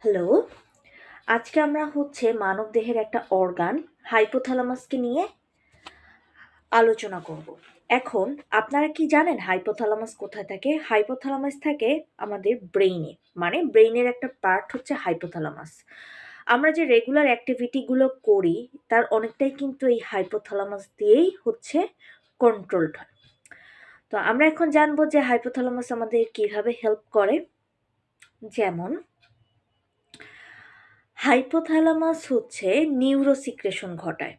Hello, আজকে আমরা মানবদেহের একটা অর্গান হাইপোথ্যালামাসকে নিয়ে আলোচনা করব। এখন আপনারা কি জানেন হাইপোথ্যালামাস কোথায় থাকে? হাইপোথ্যালামাস থাকে আমাদের ব্রেইনে, মানে ব্রেইনের একটা পার্ট হচ্ছে হাইপোথ্যালামাস। আমরা যে রেগুলার অ্যাক্টিভিটিগুলো করি তার অনেকটাই কিন্তু এই হাইপোথ্যালামাস দিয়েই কন্ট্রোলড হয়। তো আমরা এখন জানবো যে হাইপোথ্যালামাস আমাদের কিভাবে হেল্প করে। যেমন হাইপোথ্যালামাস নিউরোসিক্রেশন ঘটায়।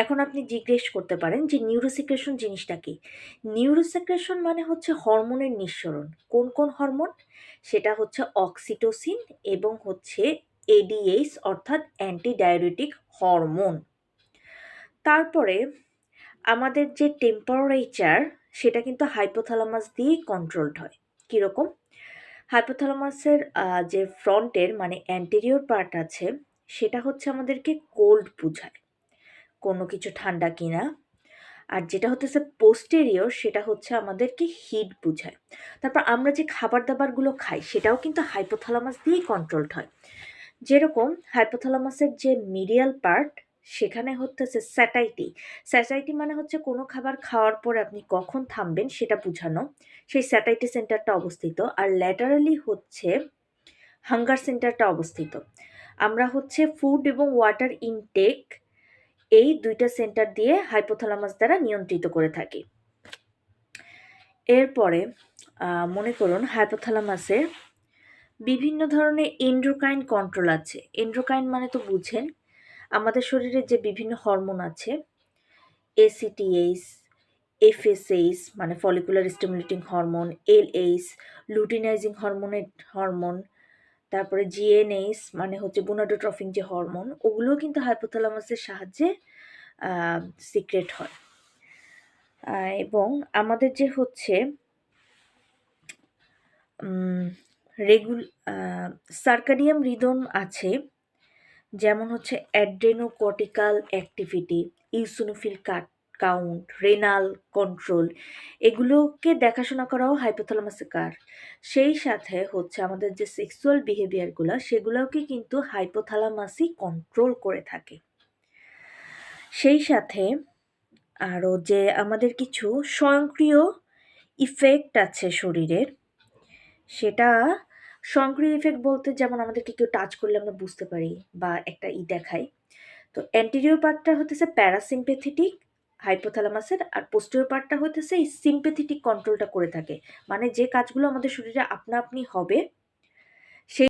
এখন আপনি জিজ্ঞেস করতে পারেন যে নিউরোসিক্রেশন জিনিসটা কি? নিউরোসিক্রেশন মানে হচ্ছে হরমোনের নিঃসরণ। কোন কোন হরমোন? সেটা হচ্ছে অক্সিটোসিন এবং এডিএইচ অর্থাৎ অ্যান্টিডাইউরেটিক হরমোন। তারপরে আমাদের যে টেম্পারেচার সেটা কিন্তু হাইপোথ্যালামাস দিয়েই কন্ট্রোলড হয়। কীরকম? হাইপোথ্যালামাসের যে ফ্রন্টের মানে অ্যান্টেরিয়র পার্ট আছে সেটা আমাদেরকে কোল্ড বুঝায়, কোনো কিছু ঠান্ডা কিনা। আর যেটা পোস্টেরিয়র সেটা আমাদেরকে হিট বুঝায়। তারপর আমরা যে খাবার দাবারগুলো খাই সেটাও কিন্তু হাইপোথ্যালামাস দিয়েই কন্ট্রোলড হয়। যেরকম হাইপোথ্যালামাসের যে মিডিয়াল পার্ট সেখানে স্যাটাইটি। স্যাটাইটি মানে কোনো খাবার খাওয়ার পর আপনি কখন থামবেন সেটা বোঝানো, সেই স্যাটাইটি সেন্টারটা অবস্থিত। আর ল্যাটারালি হাঙ্গার সেন্টারটা অবস্থিত। আমরা ফুড এবং ওয়াটার ইনটেক এই দুইটা সেন্টার দিয়ে হাইপোথ্যালামাস দ্বারা নিয়ন্ত্রিত করে থাকি। এরপরে মনে করুন হাইপোথ্যালামাসের বিভিন্ন ধরনের এন্ডোক্রাইন কন্ট্রোল আছে। এন্ডোক্রাইন মানে তো বুঝেন, আমাদের শরীরে যে বিভিন্ন হরমোন আছে, এসিটিএইচ, এফএসএইচ মানে follicular stimulating hormone, LH luteinising hormone, তারপরে জিএনএইচ মানে গোনাডোট্রফিন যে হরমোন, ওগুলোও কিন্তু হাইপোথ্যালামাসের সাহায্যে সিক্রেট হয়। এবং আমাদের যে সার্কাডিয়াম রিদম আছে, যেমন adrenocortical activity, eosinophil count, renal control, এগুলোকে দেখাশোনা করাও হাইপোথ্যালামাসের কাজ। সেই সাথে আমাদের যে সেক্সুয়াল বিহেভিয়ারগুলো সেগুলোকে কিন্তু হাইপোথ্যালামাসই কন্ট্রোল করে থাকে। সেই সাথে আরও যে আমাদের কিছু স্বয়ংক্রিয় ইফেক্ট আছে শরীরের, সেটা স্বয়ংক্রিয় ইফেক্ট বলতে যেমন আমাদেরকে কেউ টাচ করলে আমরা বুঝতে পারি বা একটা দেখাই। তো অ্যান্টেরিয়র পার্টটা প্যারাসিম্পেথেটিক হাইপোথ্যালামাসের, আর পোস্টেরিয়র পার্টটা এই সিম্পেথেটিক কন্ট্রোলটা করে থাকে। মানে যে কাজগুলো আমাদের শরীরে আপনা আপনি হবে